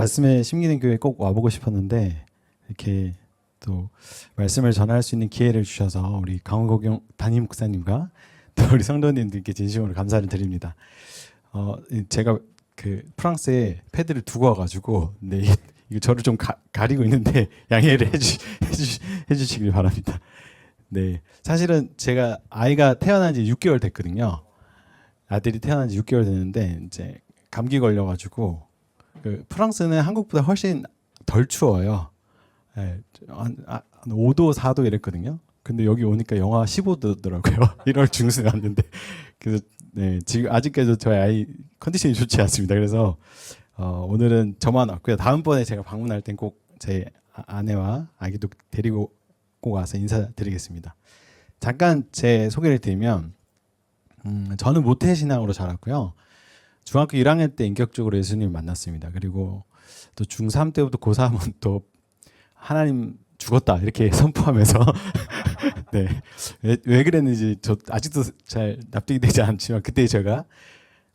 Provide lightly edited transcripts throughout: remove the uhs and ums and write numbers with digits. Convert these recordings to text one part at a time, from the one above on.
말씀에 심기는 교회 꼭 와보고 싶었는데 이렇게 또 말씀을 전할 수 있는 기회를 주셔서 우리 강원고경 담임 목사님과 또 우리 성도님들께 진심으로 감사를 드립니다. 제가 그 프랑스에 패드를 두고 와가지고 네, 이거 저를 좀 가리고 있는데 양해를 해주시길 바랍니다. 네, 사실은 제가 아이가 태어난 지 6개월 됐거든요. 아들이 태어난 지 6개월 됐는데 이제 감기 걸려가지고 그 프랑스는 한국보다 훨씬 덜 추워요. 네, 한 5도, 4도 이랬거든요. 근데 여기 오니까 영하 15도더라고요. 1월 중순에 왔는데 그래서 네, 지금 아직까지도 저희 아이 컨디션이 좋지 않습니다. 그래서 오늘은 저만 왔고요. 다음번에 제가 방문할 땐 꼭 제 아내와 아기도 데리고 꼭 와서 인사드리겠습니다. 잠깐 제 소개를 드리면 저는 모태신앙으로 자랐고요. 중학교 1학년 때 인격적으로 예수님을 만났습니다. 그리고 또 중3 때부터 고3은 또 하나님 죽었다 이렇게 선포하면서 네, 왜 그랬는지 저 아직도 잘 납득이 되지 않지만 그때 제가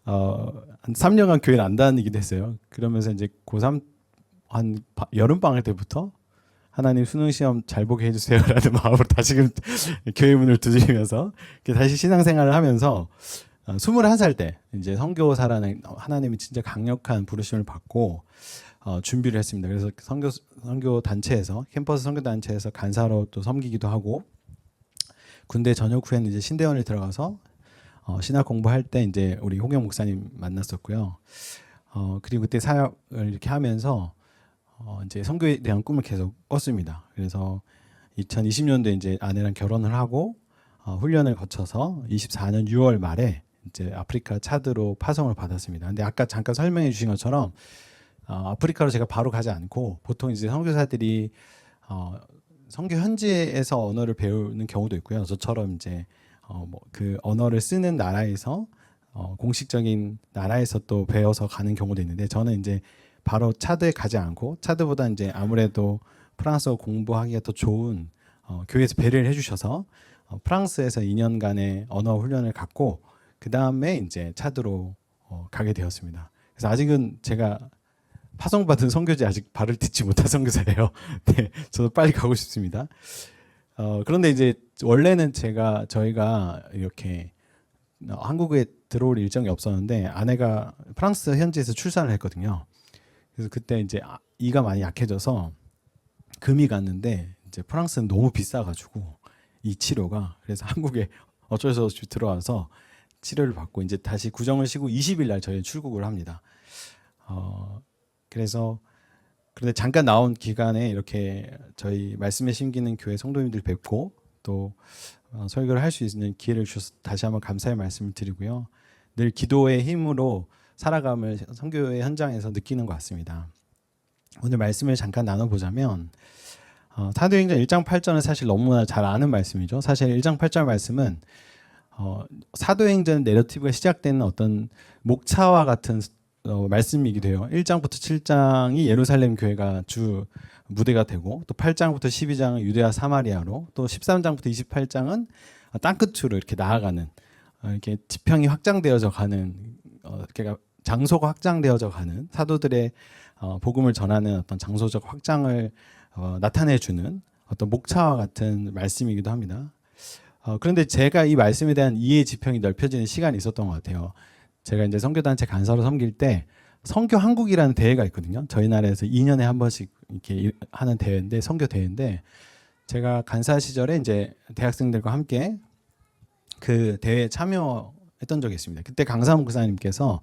한 3년간 교회를 안 다니기도 했어요. 그러면서 이제 고3 한 여름 방학 때부터 하나님 수능 시험 잘 보게 해주세요라는 마음으로 다시금 교회 문을 두드리면서 다시 신앙생활을 하면서 21살 때 이제 선교사라는 하나님이 진짜 강력한 부르심을 받고 준비를 했습니다. 그래서 선교 단체에서 캠퍼스 선교 단체에서 간사로 또 섬기기도 하고 군대 전역 후에는 이제 신대원을 들어가서 신학 공부할 때 이제 우리 홍영 목사님 만났었고요. 그리고 그때 사역을 이렇게 하면서 이제 선교에 대한 꿈을 계속 꿨습니다. 그래서 2020년도에 이제 아내랑 결혼을 하고 훈련을 거쳐서 24년 6월 말에 이제 아프리카 차드로 파송을 받았습니다. 근데 아까 잠깐 설명해 주신 것처럼 아프리카로 제가 바로 가지 않고 보통 이제 선교사들이 선교 현지에서 언어를 배우는 경우도 있고요. 저처럼 이제 뭐 그 언어를 쓰는 나라에서 공식적인 나라에서 또 배워서 가는 경우도 있는데 저는 이제 바로 차드에 가지 않고 차드보다 이제 아무래도 프랑스어 공부하기가 더 좋은 교회에서 배려를 해주셔서 프랑스에서 2년간의 언어 훈련을 갖고 그 다음에 이제 차드로 가게 되었습니다. 그래서 아직은 제가 파송받은 선교지 아직 발을 딛지 못한 선교사예요. 네, 저도 빨리 가고 싶습니다. 그런데 이제 원래는 저희가 이렇게 한국에 들어올 일정이 없었는데 아내가 프랑스 현지에서 출산을 했거든요. 그래서 그때 이제 이가 많이 약해져서 금이 갔는데 이제 프랑스는 너무 비싸가지고 이 치료가 그래서 한국에 어쩔 수 없이 들어와서 치료를 받고 이제 다시 구정을 쉬고 20일 날 저희 출국을 합니다. 그래서 그런데 잠깐 나온 기간에 이렇게 저희 말씀에 심기는 교회 성도님들 뵙고 또 설교를 할 수 있는 기회를 주셔서 다시 한번 감사의 말씀을 드리고요. 늘 기도의 힘으로 살아감을 선교의 현장에서 느끼는 것 같습니다. 오늘 말씀을 잠깐 나눠보자면 사도행전 1장 8절은 사실 너무나 잘 아는 말씀이죠. 사실 1장 8절 말씀은 사도행전 내러티브가 시작되는 어떤 목차와 같은 말씀이기도 해요. 1장부터 7장이 예루살렘 교회가 주 무대가 되고 또 8장부터 12장은 유대와 사마리아로 또 13장부터 28장은 땅끝으로 이렇게 나아가는 이렇게 지평이 확장되어져 가는 그러니까 장소가 확장되어져 가는 사도들의 복음을 전하는 어떤 장소적 확장을 나타내 주는 어떤 목차와 같은 말씀이기도 합니다. 그런데 제가 이 말씀에 대한 이해 지평이 넓혀지는 시간이 있었던 것 같아요. 제가 이제 선교단체 간사로 섬길 때 선교 한국이라는 대회가 있거든요. 저희 나라에서 2년에 한 번씩 이렇게 하는 대회인데 선교 대회인데 제가 간사 시절에 이제 대학생들과 함께 그 대회에 참여했던 적이 있습니다. 그때 강사 목사님께서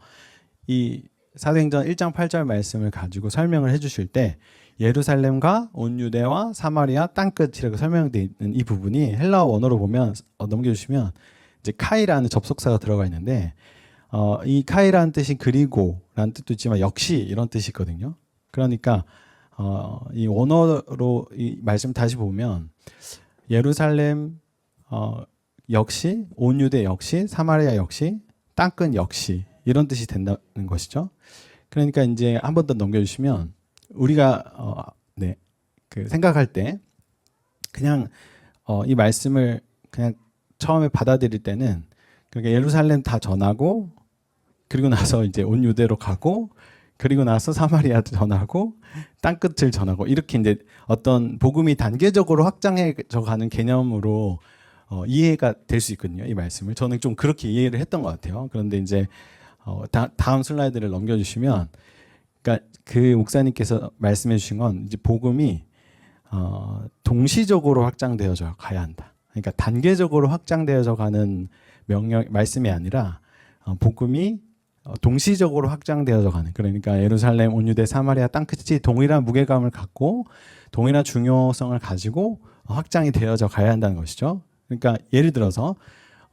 이 사도행전 1장 8절 말씀을 가지고 설명을 해주실 때 예루살렘과 온 유대와 사마리아 땅끝이라고 설명되어 있는 이 부분이 헬라어 원어로 보면 넘겨주시면 이제 카이라는 접속사가 들어가 있는데 이 카이라는 뜻이 그리고라는 뜻도 있지만 역시 이런 뜻이 있거든요. 그러니까 이 원어로 이 말씀 다시 보면 예루살렘 역시 온 유대 역시 사마리아 역시 땅끝 역시 이런 뜻이 된다는 것이죠. 그러니까 이제 한 번 더 넘겨주시면 우리가 그 생각할 때 그냥 이 말씀을 그냥 처음에 받아들일 때는 그러니까 예루살렘 다 전하고 그리고 나서 이제 온 유대로 가고 그리고 나서 사마리아 전하고 땅끝을 전하고 이렇게 이제 어떤 복음이 단계적으로 확장해져 가는 개념으로 이해가 될 수 있거든요. 이 말씀을 저는 좀 그렇게 이해를 했던 것 같아요. 그런데 이제 다음 슬라이드를 넘겨주시면, 그러니까 그 목사님께서 말씀해 주신 건 이제 복음이 동시적으로 확장되어져 가야 한다. 그러니까 단계적으로 확장되어져 가는 말씀이 아니라 복음이 동시적으로 확장되어져 가는, 그러니까 예루살렘, 온 유대, 사마리아 땅끝이 동일한 무게감을 갖고 동일한 중요성을 가지고 확장이 되어져 가야 한다는 것이죠. 그러니까 예를 들어서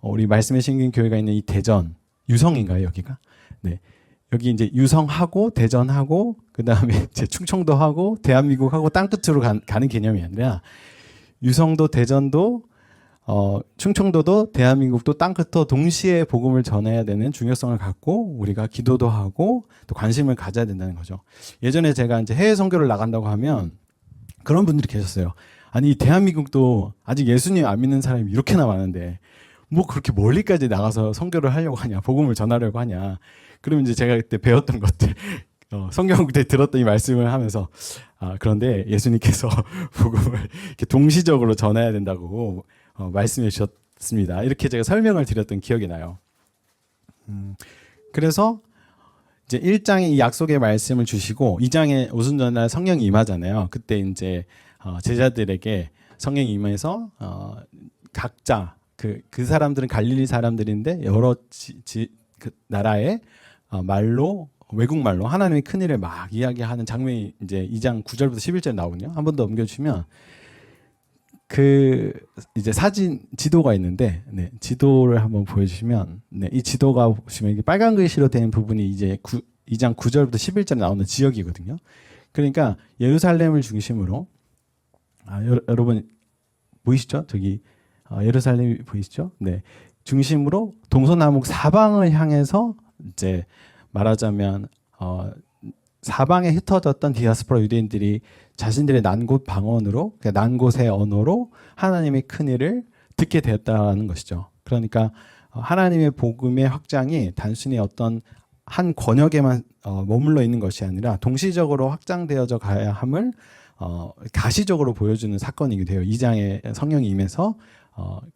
우리 말씀에 심긴 교회가 있는 이 대전, 유성인가요 여기가? 네, 여기 이제 유성하고 대전하고 그 다음에 이제 충청도하고 대한민국하고 땅끝으로 가는 개념이 아니라 유성도 대전도 충청도도 대한민국도 땅끝도 동시에 복음을 전해야 되는 중요성을 갖고 우리가 기도도 하고 또 관심을 가져야 된다는 거죠. 예전에 제가 이제 해외 선교를 나간다고 하면 그런 분들이 계셨어요. 아니 대한민국도 아직 예수님 안 믿는 사람이 이렇게나 많은데 뭐 그렇게 멀리까지 나가서 선교를 하려고 하냐, 복음을 전하려고 하냐. 그러면 이제 제가 그때 배웠던 것들, 성경 때 들었던 이 말씀을 하면서 그런데 예수님께서 복음을 이렇게 동시적으로 전해야 된다고 말씀해 주셨습니다. 이렇게 제가 설명을 드렸던 기억이 나요. 그래서 이제 1장에 이 약속의 말씀을 주시고 2장에 오순절날 성령이 임하잖아요. 그때 이제 제자들에게 성령이 임해서 각자 그 사람들은 갈릴리 사람들인데 여러 그 나라의 말로, 외국 말로 하나님의 큰 일을 막 이야기하는 장면이 이제 2장 9절부터 11절 나오거든요. 한 번 더 넘겨주시면 그 이제 사진 지도가 있는데, 네, 지도를 한번 보여주시면, 네, 이 지도가 보시면 이게 빨간 글씨로 된 부분이 이제 2장 9절부터 11절에 나오는 지역이거든요. 그러니까 예루살렘을 중심으로 여러분 보이시죠? 저기 예루살렘이 보이시죠? 네, 중심으로 동서남북 사방을 향해서 이제 말하자면 사방에 흩어졌던 디아스포라 유대인들이 자신들의 난 곳 방언으로, 그러니까 난 곳의 언어로 하나님의 큰 일을 듣게 되었다는 것이죠. 그러니까 하나님의 복음의 확장이 단순히 어떤 한 권역에만 머물러 있는 것이 아니라 동시적으로 확장되어져 가야 함을 가시적으로 보여주는 사건이기도 해요. 2장에 성령이 임해서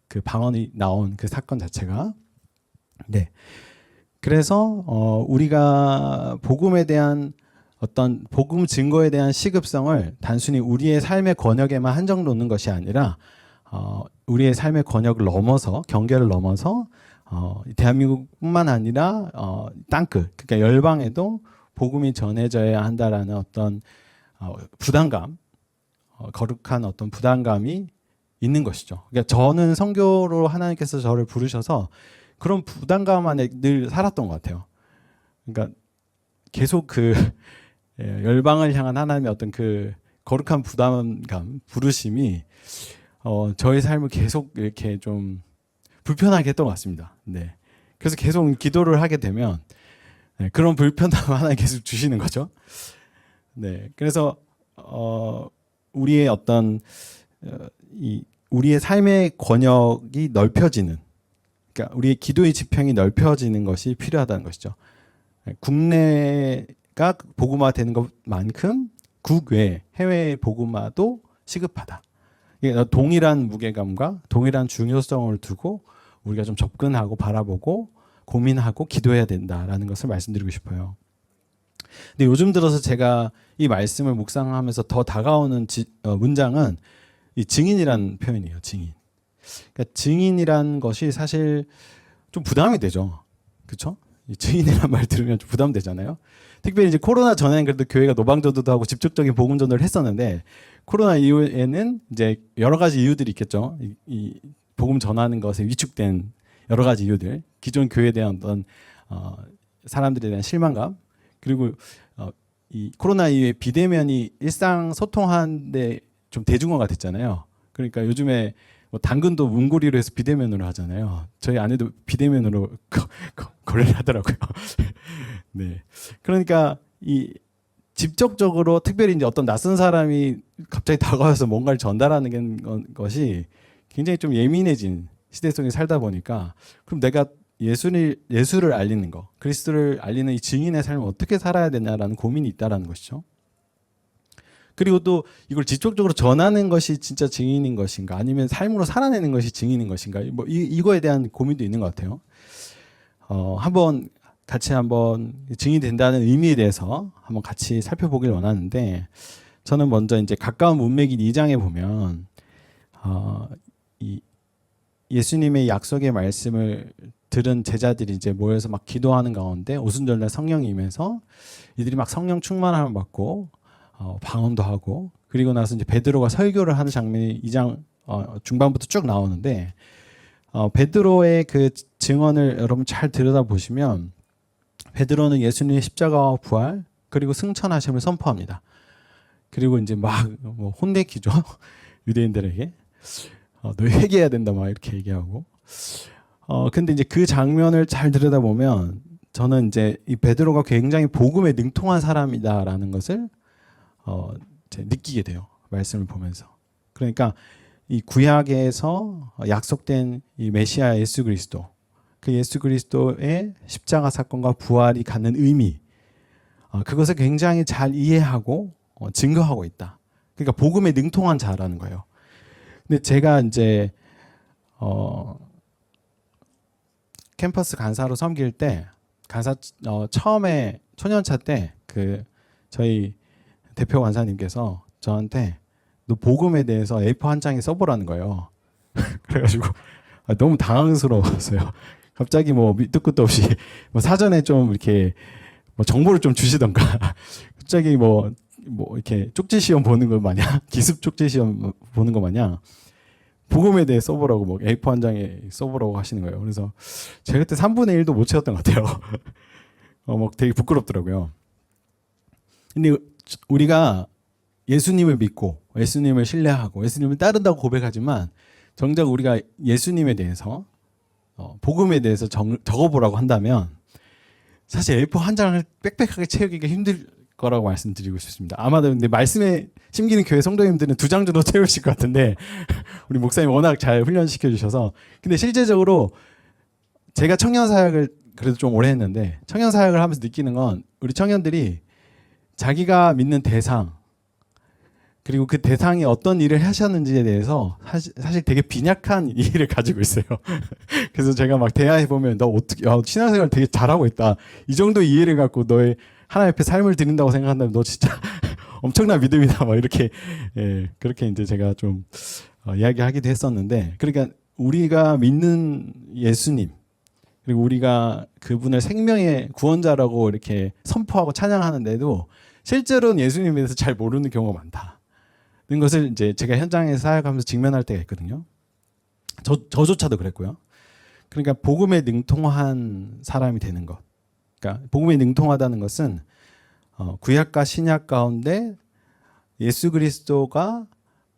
그 방언이 나온 그 사건 자체가. 네. 그래서 우리가 복음에 대한 어떤 복음 증거에 대한 시급성을 단순히 우리의 삶의 권역에만 한정 놓는 것이 아니라 우리의 삶의 권역을 넘어서, 경계를 넘어서 대한민국뿐만 아니라 땅끝, 그러니까 열방에도 복음이 전해져야 한다라는 어떤 부담감, 거룩한 어떤 부담감이 있는 것이죠. 그러니까 저는 선교로 하나님께서 저를 부르셔서 그런 부담감 안에 늘 살았던 것 같아요. 그러니까 계속 그 열방을 향한 하나님의 어떤 그 거룩한 부담감, 부르심이 저의 삶을 계속 이렇게 좀 불편하게 했던 것 같습니다. 네. 그래서 계속 기도를 하게 되면 그런 불편함 하나 계속 주시는 거죠. 네. 그래서 우리의 어떤 우리의 삶의 권역이 넓혀지는, 그러니까 우리의 기도의 지평이 넓혀지는 것이 필요하다는 것이죠. 국내가 복음화 되는 것만큼 국외, 해외 복음화도 시급하다. 동일한 무게감과 동일한 중요성을 두고 우리가 좀 접근하고 바라보고 고민하고 기도해야 된다라는 것을 말씀드리고 싶어요. 근데 요즘 들어서 제가 이 말씀을 묵상하면서 더 다가오는 문장은 이 증인이라는 표현이에요. 증인. 그러니까 증인이란 것이 사실 좀 부담이 되죠. 그렇죠? 증인이란 말 들으면 좀 부담되잖아요. 특별히 이제 코로나 전에는 그래도 교회가 노방전도도 하고 직접적인 복음 전도를 했었는데 코로나 이후에는 이제 여러 가지 이유들이 있겠죠. 이 복음 전하는 것에 위축된 여러 가지 이유들, 기존 교회에 대한 어떤 사람들에 대한 실망감, 그리고 이 코로나 이후에 비대면이 일상 소통하는데 좀 대중화가 됐잖아요. 그러니까 요즘에 뭐 당근도 문고리로 해서 비대면으로 하잖아요. 저희 아내도 비대면으로 거래를 하더라고요. 네. 그러니까 이 직접적으로 특별히 이제 어떤 낯선 사람이 갑자기 다가와서 뭔가를 전달하는 것이 굉장히 좀 예민해진 시대 속에 살다 보니까 그럼 내가 예수를 알리는 거, 그리스도를 알리는 이 증인의 삶을 어떻게 살아야 되냐라는 고민이 있다라는 것이죠. 그리고 또 이걸 직접적으로 전하는 것이 진짜 증인인 것인가, 아니면 삶으로 살아내는 것이 증인인 것인가, 뭐 이거에 대한 고민도 있는 것 같아요. 한번 증인이 된다는 의미에 대해서 한번 같이 살펴보길 원하는데, 저는 먼저 이제 가까운 문맥인 2장에 보면 이 예수님의 약속의 말씀을 들은 제자들이 이제 모여서 막 기도하는 가운데 오순절날 성령이 임해서 이들이 막 성령 충만함을 받고 방언도 하고, 그리고 나서 이제 베드로가 설교를 하는 장면이 2장 중반부터 쭉 나오는데, 베드로의 그 증언을 여러분 잘 들여다보시면 베드로는 예수님의 십자가와 부활 그리고 승천하심을 선포합니다. 그리고 이제 막 뭐 혼내키죠. 유대인들에게 너 회개해야 된다 막 이렇게 얘기하고. 근데 이제 그 장면을 잘 들여다보면 저는 이제 이 베드로가 굉장히 복음에 능통한 사람이다라는 것을 느끼게 돼요. 말씀을 보면서. 그러니까 이 구약에서 약속된 이 메시아 예수 그리스도, 그 예수 그리스도의 십자가 사건과 부활이 갖는 의미, 그것을 굉장히 잘 이해하고 증거하고 있다. 그러니까 복음에 능통한 자라는 거예요. 근데 제가 이제 캠퍼스 간사로 섬길 때, 처음에 초년차 때 그 저희 대표 간사님께서 저한테 너 복음에 대해서 A4 한 장에 써보라는 거예요. 그래가지고 너무 당황스러웠어요. 갑자기 뭐 밑도 끝도 없이 뭐 사전에 좀 이렇게 뭐 정보를 좀 주시던가, 갑자기 뭐 이렇게 쪽지 시험 보는 거 마냥, 기습 쪽지 시험 보는 거 마냥 복음에 대해 써보라고 뭐 A4 한 장에 써보라고 하시는 거예요. 그래서 제가 그때 3분의 1도 못 채웠던 것 같아요. 막 되게 부끄럽더라고요. 근데 우리가 예수님을 믿고 예수님을 신뢰하고 예수님을 따른다고 고백하지만, 정작 우리가 예수님에 대해서 복음에 대해서 적어보라고 한다면 사실 A4 한 장을 빽빽하게 채우기가 힘들 거라고 말씀드리고 싶습니다. 아마도 근데 말씀에 심기는 교회 성도님들은 2장 정도 채우실 것 같은데 우리 목사님 워낙 잘 훈련시켜 주셔서. 근데 실제적으로 제가 청년 사역을 그래도 좀 오래 했는데, 청년 사역을 하면서 느끼는 건 우리 청년들이 자기가 믿는 대상, 그리고 그 대상이 어떤 일을 하셨는지에 대해서 사실 되게 빈약한 이해를 가지고 있어요. 그래서 제가 막 대화해 보면 너 어떻게 신앙생활 되게 잘하고 있다, 이 정도 이해를 갖고 너의 하나님 앞에 삶을 드린다고 생각한다면 너 진짜 엄청난 믿음이다 막 이렇게, 그렇게 이제 제가 좀 이야기하기도 했었는데, 그러니까 우리가 믿는 예수님, 그리고 우리가 그분을 생명의 구원자라고 이렇게 선포하고 찬양하는데도 실제로는 예수님에 대해서 잘 모르는 경우가 많다는 것을 이제 제가 현장에서 사역하면서 직면할 때가 있거든요. 저조차도 그랬고요. 그러니까 복음에 능통한 사람이 되는 것, 그러니까 복음에 능통하다는 것은 구약과 신약 가운데 예수 그리스도가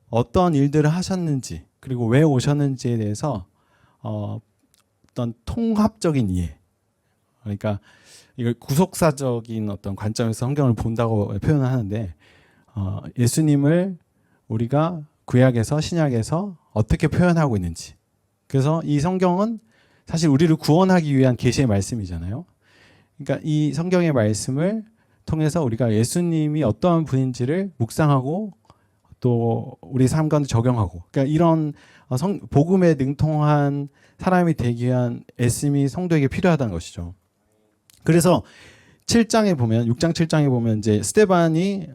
어떤 일들을 하셨는지, 그리고 왜 오셨는지에 대해서 어떤 통합적인 이해, 그러니까 이걸 구속사적인 어떤 관점에서 성경을 본다고 표현을 하는데, 예수님을 우리가 구약에서 신약에서 어떻게 표현하고 있는지, 그래서 이 성경은 사실 우리를 구원하기 위한 계시의 말씀이잖아요. 그러니까 이 성경의 말씀을 통해서 우리가 예수님이 어떠한 분인지를 묵상하고 또 우리 삶 가운데 적용하고, 그러니까 이런 복음에 능통한 사람이 되기 위한 애씀이 성도에게 필요하다는 것이죠. 그래서 7장에 보면, 6장 7장에 보면 이제 스데반이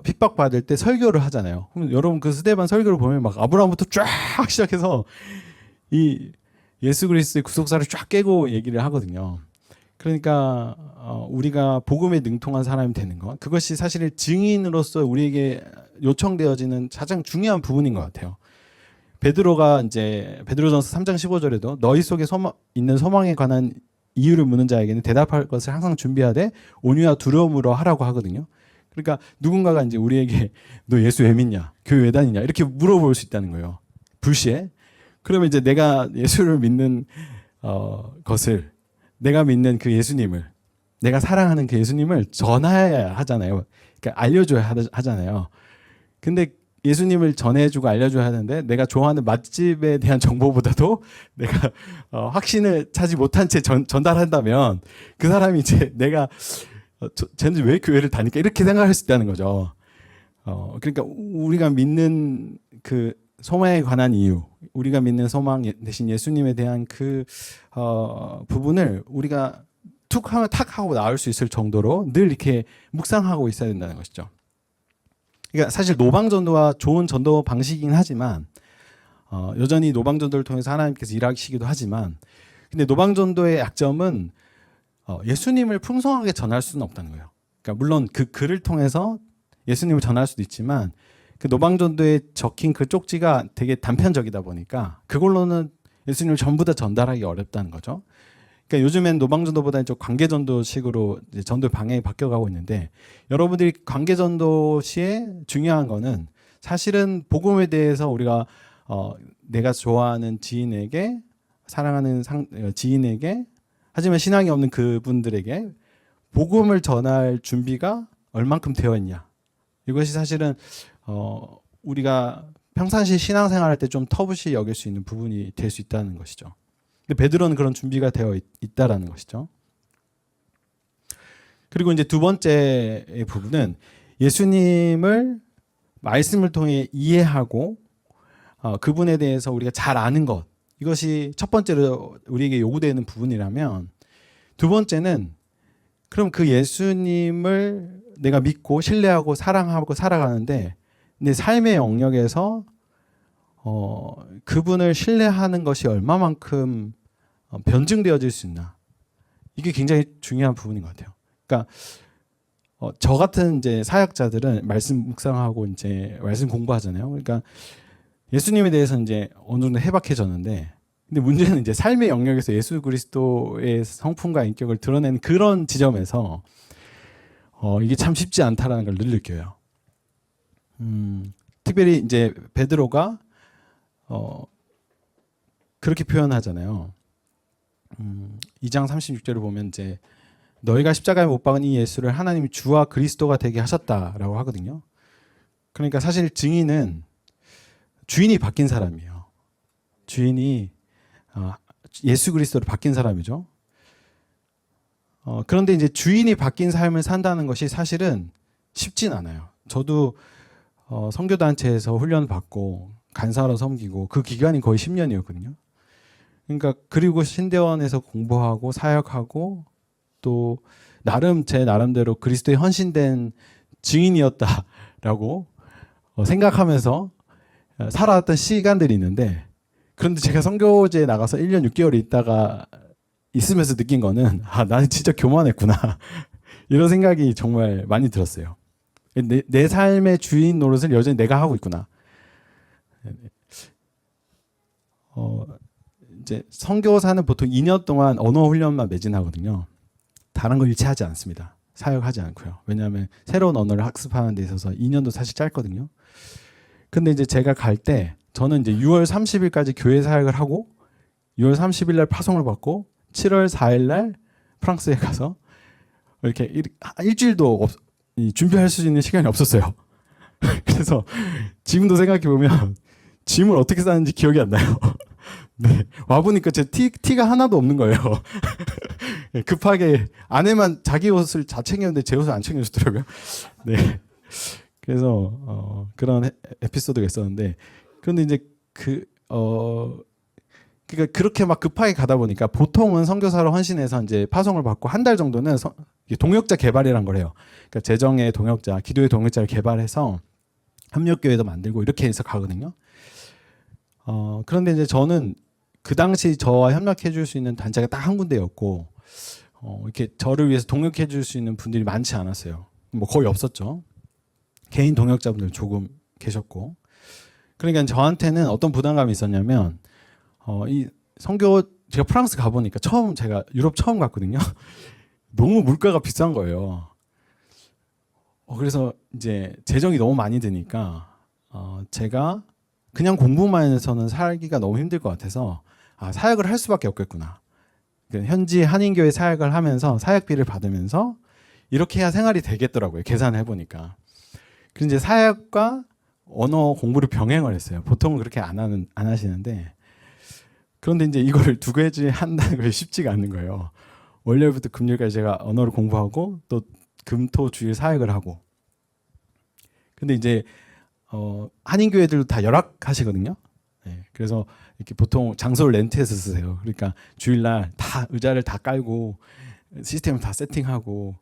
핍박받을 때 설교를 하잖아요. 그럼 여러분 그 스데반 설교를 보면 막 아브라함부터 쫙 시작해서 이 예수 그리스도의 구속사를 쫙 깨고 얘기를 하거든요. 그러니까 우리가 복음에 능통한 사람이 되는 것, 그것이 사실 증인으로서 우리에게 요청되어지는 가장 중요한 부분인 것 같아요. 베드로가 이제 베드로전서 3장 15절에도 너희 속에 있는 소망에 관한 이유를 묻는 자에게는 대답할 것을 항상 준비하되 온유와 두려움으로 하라고 하거든요. 그러니까 누군가가 이제 우리에게 너 예수 왜 믿냐, 교회 왜 다니냐 이렇게 물어볼 수 있다는 거예요. 불시에. 그러면 이제 내가 예수를 믿는 것을, 내가 믿는 그 예수님을, 내가 사랑하는 그 예수님을 전해야 하잖아요. 그러니까 알려줘야 하잖아요. 근데 예수님을 전해주고 알려줘야 하는데 내가 좋아하는 맛집에 대한 정보보다도 내가 확신을 차지 못한 채 전달한다면 그 사람이 이제 내가 쟤는 왜 교회를 다닐까 이렇게 생각할 수 있다는 거죠. 그러니까 우리가 믿는 그 소망에 관한 이유, 우리가 믿는 소망 대신 예수님에 대한 그 부분을 우리가 툭 하면 탁 하고 나올 수 있을 정도로 늘 이렇게 묵상하고 있어야 된다는 것이죠. 그러니까 사실 노방전도와 좋은 전도 방식이긴 하지만 여전히 노방전도를 통해서 하나님께서 일하시기도 하지만 근데 노방전도의 약점은 예수님을 풍성하게 전할 수는 없다는 거예요. 그러니까 물론 그 글을 통해서 예수님을 전할 수도 있지만 그 노방전도에 적힌 그 쪽지가 되게 단편적이다 보니까 그걸로는 예수님을 전부 다 전달하기 어렵다는 거죠. 그러니까 요즘엔 노방전도보다는 좀 관계전도식으로 이제 전도 방향이 바뀌어가고 있는데 여러분들이 관계전도 시에 중요한 거는 사실은 복음에 대해서 우리가 내가 좋아하는 지인에게 사랑하는 지인에게 하지만 신앙이 없는 그분들에게 복음을 전할 준비가 얼만큼 되어 있냐. 이것이 사실은 우리가 평상시 신앙생활할 때 좀 터부시 여길 수 있는 부분이 될 수 있다는 것이죠. 근데 베드로는 그런 준비가 되어 있다라는 것이죠. 그리고 이제 두 번째 부분은 예수님을 말씀을 통해 이해하고 그분에 대해서 우리가 잘 아는 것. 이것이 첫 번째로 우리에게 요구되는 부분이라면 두 번째는 그럼 그 예수님을 내가 믿고 신뢰하고 사랑하고 살아가는데 내 삶의 영역에서 그분을 신뢰하는 것이 얼마만큼 변증되어질 수 있나. 이게 굉장히 중요한 부분인 것 같아요. 그러니까 저 같은 이제 사역자들은 말씀 묵상하고 이제 말씀 공부하잖아요. 그러니까 예수님에 대해서 이제 어느 정도 해박해졌는데, 근데 문제는 이제 삶의 영역에서 예수 그리스도의 성품과 인격을 드러내는 그런 지점에서 이게 참 쉽지 않다라는 걸 늘 느껴요. 특별히 이제 베드로가 그렇게 표현하잖아요. 2장 36절을 보면 이제 너희가 십자가에 못 박은 이 예수를 하나님이 주와 그리스도가 되게 하셨다라고 하거든요. 그러니까 사실 증인은 주인이 바뀐 사람이에요. 주인이 예수 그리스도로 바뀐 사람이죠. 그런데 이제 주인이 바뀐 삶을 산다는 것이 사실은 쉽진 않아요. 저도 선교단체에서 훈련 받고 간사로 섬기고 그 기간이 거의 10년이었거든요. 그러니까 그리고 신대원에서 공부하고 사역하고 또 나름 제 나름대로 그리스도에 헌신된 증인이었다라고 생각하면서 살아왔던 시간들이 있는데, 그런데 제가 선교제에 나가서 1년 6개월 있다가 있으면서 느낀 거는 나는 진짜 교만했구나 이런 생각이 정말 많이 들었어요. 내 삶의 주인 노릇을 여전히 내가 하고 있구나. 이제 선교사는 보통 2년 동안 언어 훈련만 매진하거든요. 다른 걸 일치하지 않습니다. 사역하지 않고요. 왜냐하면 새로운 언어를 학습하는 데 있어서 2년도 사실 짧거든요. 근데 이제 제가 갈 때 저는 이제 6월 30일까지 교회 사역을 하고 6월 30일 날 파송을 받고 7월 4일 날 프랑스에 가서 이렇게 일주일도 준비할 수 있는 시간이 없었어요. 그래서 지금도 생각해 보면 짐을 어떻게 싸는지 기억이 안 나요. 네, 와보니까 제 티가 하나도 없는 거예요. 급하게 아내만 자기 옷을 다 챙겼는데 제 옷을 안 챙겨주더라고요. 네, 그래서 그런 에피소드가 있었는데, 그런데 이제 그러니까 그렇게 막 급하게 가다 보니까 보통은 선교사로 헌신해서 이제 파송을 받고 한 달 정도는 동역자 개발이란 걸 해요. 그러니까 재정의 동역자, 기도의 동역자를 개발해서 협력교회도 만들고 이렇게 해서 가거든요. 그런데 이제 저는 그 당시 저와 협력해 줄 수 있는 단체가 딱 한 군데였고, 이렇게 저를 위해서 동역해 줄 수 있는 분들이 많지 않았어요. 뭐 거의 없었죠. 개인 동역자분들 조금 계셨고. 그러니까 저한테는 어떤 부담감이 있었냐면, 이 선교, 제가 프랑스 가보니까 제가 유럽 처음 갔거든요. 너무 물가가 비싼 거예요. 그래서 이제 재정이 너무 많이 드니까, 제가 그냥 공부만 해서는 살기가 너무 힘들 것 같아서 사역을 할 수밖에 없겠구나. 현지 한인교회 사역을 하면서 사역비를 받으면서 이렇게 해야 생활이 되겠더라고요. 계산을 해보니까. 그래서 이제 사역과 언어 공부를 병행을 했어요. 보통은 그렇게 안 하시는데 그런데 이제 이걸 두 가지 한다는 게 쉽지가 않는 거예요. 월요일부터 금요일까지 제가 언어를 공부하고 또 금토주일 사역을 하고. 근데 이제 한인교회들도 다 열악하시거든요. 네, 그래서 이렇게 보통 장소를 렌트해서 쓰세요. 그러니까 주일날 다 의자를 다 깔고 시스템을 다 세팅하고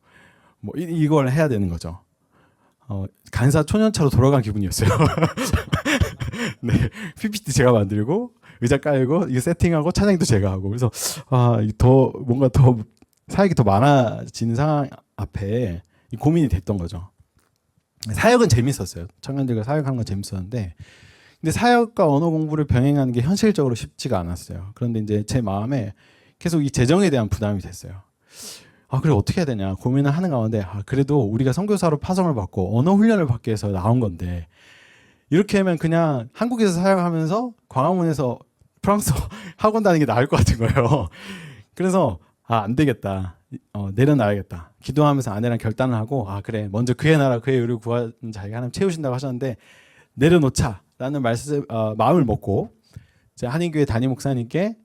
뭐 이걸 해야 되는 거죠. 간사 초년차로 돌아간 기분이었어요. 네, PPT 제가 만들고 의자 깔고 이거 세팅하고 찬양도 제가 하고 그래서 더 뭔가 더 사역이 더 많아지는 상황 앞에 고민이 됐던 거죠. 사역은 재밌었어요. 청년들과 사역하는 건 재밌었는데 근데 사역과 언어 공부를 병행하는 게 현실적으로 쉽지가 않았어요. 그런데 이제 제 마음에 계속 이 재정에 대한 부담이 됐어요. 그래 어떻게 해야 되냐 고민을 하는 가운데 그래도 우리가 선교사로 파송을 받고 언어 훈련을 받기 위해서 나온 건데 이렇게 하면 그냥 한국에서 사역하면서 광화문에서 프랑스어 학원 다니는 게 나을 것 같은 거예요. 그래서 안 되겠다. 내려놔야겠다. 기도하면서 아내랑 결단을 하고 그래 먼저 그의 나라 그의 의를 구하는 자에게 하나님 채우신다고 하셨는데 내려놓자라는 마음을 먹고 한인교회 담임 목사님께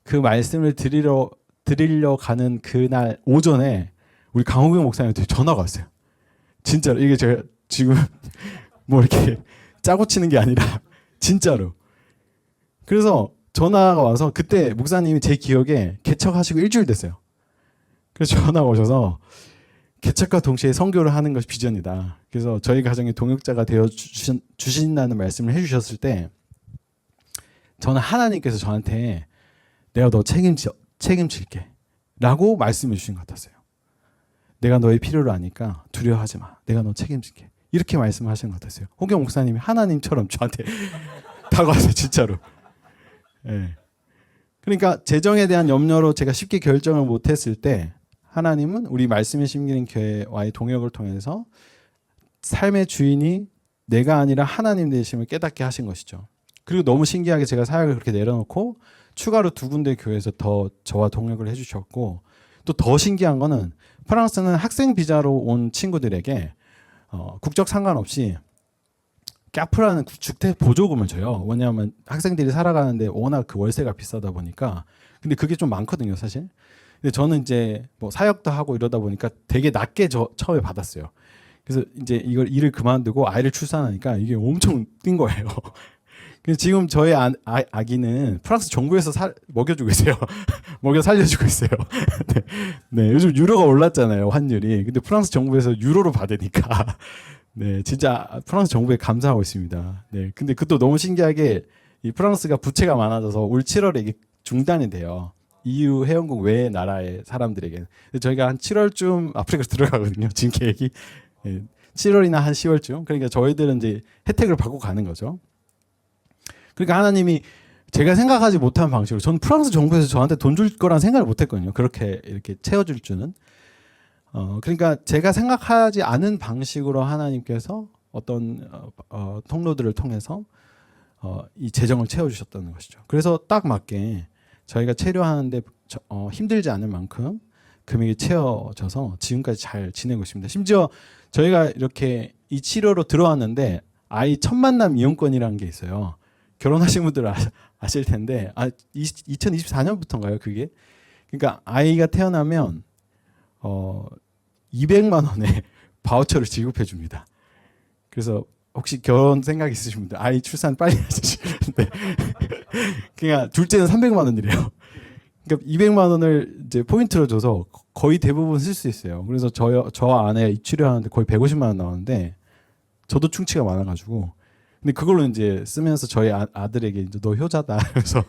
그 말씀을 드리려 가는 그날 오전에 우리 강호경 목사님한테 전화가 왔어요. 진짜로 이게 제가 지금 뭐 이렇게 짜고 치는 게 아니라 진짜로. 그래서 전화가 와서 그때 목사님이 제 기억에 개척하시고 일주일 됐어요. 그래서 전화가 오셔서 개척과 동시에 선교를 하는 것이 비전이다. 그래서 저희 가정의 동역자가 되어 주신다는 말씀을 해주셨을 때 저는 하나님께서 저한테 내가 너 책임질게 라고 말씀해 주신 것 같았어요. 내가 너의 필요를 아니까 두려워하지 마. 내가 너 책임질게. 이렇게 말씀하신 것 같았어요. 호경 목사님이 하나님처럼 저한테 다가왔어요. 진짜로. 네. 그러니까 재정에 대한 염려로 제가 쉽게 결정을 못했을 때 하나님은 우리 말씀에 심기는 교회와의 동역을 통해서 삶의 주인이 내가 아니라 하나님 되심을 깨닫게 하신 것이죠. 그리고 너무 신기하게 제가 사역을 그렇게 내려놓고 추가로 2군데 교회에서 더 저와 동역을 해주셨고 또 더 신기한 거는 프랑스는 학생 비자로 온 친구들에게 국적 상관없이 까프라는 주택 보조금을 줘요. 왜냐하면 학생들이 살아가는데 워낙 그 월세가 비싸다 보니까. 근데 그게 좀 많거든요, 사실. 근데 저는 이제 뭐 사역도 하고 이러다 보니까 되게 낮게 처음에 받았어요. 그래서 이제 이걸 일을 그만두고 아이를 출산하니까 이게 엄청 뛴 거예요. 그래서 지금 저희 아기는 프랑스 정부에서 먹여주고 있어요. 먹여 살려주고 있어요. 네. 네, 요즘 유로가 올랐잖아요, 환율이. 근데 프랑스 정부에서 유로로 받으니까 네, 진짜 프랑스 정부에 감사하고 있습니다. 네, 근데 그것도 너무 신기하게 이 프랑스가 부채가 많아져서 올 7월에 이게 중단이 돼요. EU 회원국 외의 나라의 사람들에게. 저희가 한 7월쯤 아프리카로 들어가거든요. 지금 계획이 7월이나 한 10월쯤. 그러니까 저희들은 이제 혜택을 받고 가는 거죠. 그러니까 하나님이 제가 생각하지 못한 방식으로 저는 프랑스 정부에서 저한테 돈 줄 거란 생각을 못했거든요. 그렇게 이렇게 채워줄 줄은. 그러니까 제가 생각하지 않은 방식으로 하나님께서 어떤 통로들을 통해서 이 재정을 채워주셨다는 것이죠. 그래서 딱 맞게 저희가 체류하는데 힘들지 않을 만큼 금액이 채워져서 지금까지 잘 지내고 있습니다. 심지어 저희가 이렇게 이 치료로 들어왔는데 아이 첫 만남 이용권이라는 게 있어요. 결혼하신 분들 아실 텐데 2024년부터인가요 그게? 그러니까 아이가 태어나면 200만 원의 바우처를 지급해 줍니다. 그래서 혹시 결혼 생각 있으신 분들 아이 출산 빨리 하시는데 그러니까 둘째는 300만 원이래요. 그러니까 200만 원을 이제 포인트로 줘서 거의 대부분 쓸 수 있어요. 그래서 저 아내 입치료하는데 거의 150만 원 나오는데 저도 충치가 많아가지고 근데 그걸로 이제 쓰면서 저희 아들에게 이제 너 효자다 그래서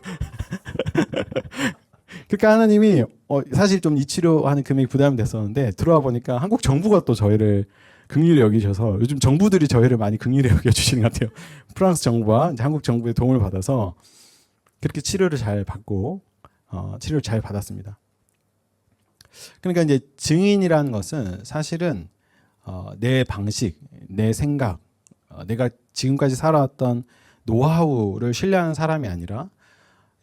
그러니까 하나님이 사실 좀 이 치료하는 금액이 부담이 됐었는데 들어와 보니까 한국 정부가 또 저희를 긍휼히 여기셔서 요즘 정부들이 저희를 많이 긍휼히 여겨주시는 것 같아요. 프랑스 정부와 이제 한국 정부의 도움을 받아서 그렇게 치료를 잘 받고 치료를 잘 받았습니다. 그러니까 이제 증인이라는 것은 사실은 내 방식, 내 생각, 내가 지금까지 살아왔던 노하우를 신뢰하는 사람이 아니라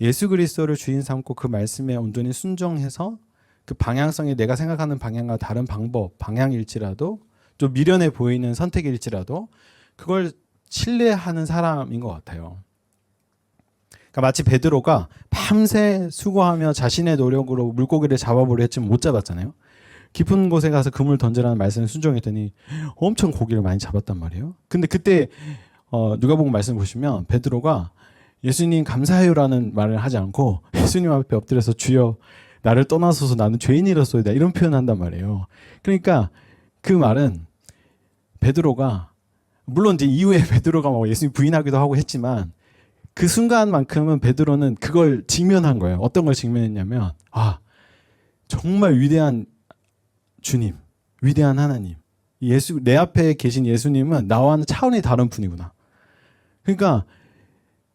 예수 그리스도를 주인 삼고 그 말씀에 온전히 순종해서 그 방향성이 내가 생각하는 방향과 다른 방향일지라도 좀 미련해 보이는 선택일지라도 그걸 신뢰하는 사람인 것 같아요. 그러니까 마치 베드로가 밤새 수고하며 자신의 노력으로 물고기를 잡아보려 했지만 못 잡았잖아요. 깊은 곳에 가서 그물 던지라는 말씀에 순종했더니 엄청 고기를 많이 잡았단 말이에요. 근데 그때 누가복음 말씀 보시면 베드로가 예수님 감사해요라는 말을 하지 않고 예수님 앞에 엎드려서 주여 나를 떠나소서 나는 죄인이로소이다 이런 표현을 한단 말이에요. 그러니까 그 말은 베드로가 물론 이제 이후에 베드로가 막 예수님 부인하기도 하고 했지만 그 순간만큼은 베드로는 그걸 직면한 거예요. 어떤 걸 직면했냐면 정말 위대한 주님, 위대한 하나님, 내 앞에 계신 예수님은 나와는 차원이 다른 분이구나. 그러니까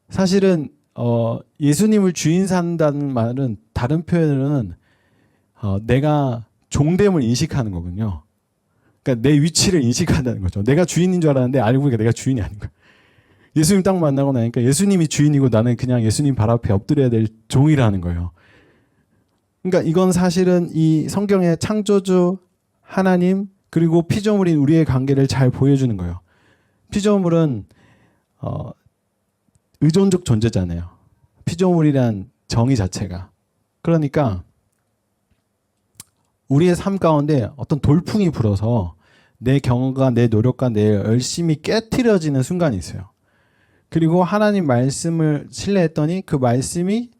사실은 예수님을 주인 산다는 말은 다른 표현으로는 내가 종됨을 인식하는 거군요. 그러니까 내 위치를 인식한다는 거죠. 내가 주인인 줄 알았는데 알고 보니까 내가 주인이 아닌 거야. 예수님 딱 만나고 나니까 예수님이 주인이고 나는 그냥 예수님 발 앞에 엎드려야 될 종이라는 거예요. 그러니까 이건 사실은 이 성경의 창조주 하나님 그리고 피조물인 우리의 관계를 잘 보여주는 거예요. 피조물은 의존적 존재잖아요. 피조물이란 정의 자체가. 그러니까 우리의 삶 가운데 어떤 돌풍이 불어서 내 경험과 내 노력과 내 열심이 깨트려지는 순간이 있어요. 그리고 하나님 말씀을 신뢰했더니 그 말씀이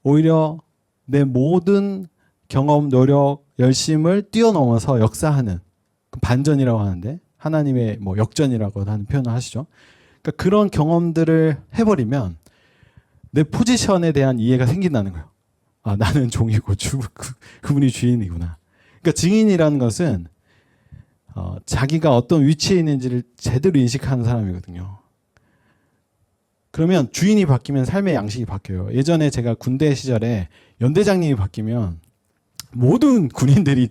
오히려 내 모든 경험, 노력, 열심을 뛰어넘어서 역사하는 반전이라고 하는데 하나님의 뭐 역전이라고 하는 표현을 하시죠. 그러니까 그런 경험들을 해버리면 내 포지션에 대한 이해가 생긴다는 거예요. 나는 종이고 그분이 주인이구나. 그러니까 증인이라는 것은 자기가 어떤 위치에 있는지를 제대로 인식하는 사람이거든요. 그러면 주인이 바뀌면 삶의 양식이 바뀌어요. 예전에 제가 군대 시절에 연대장님이 바뀌면 모든 군인들이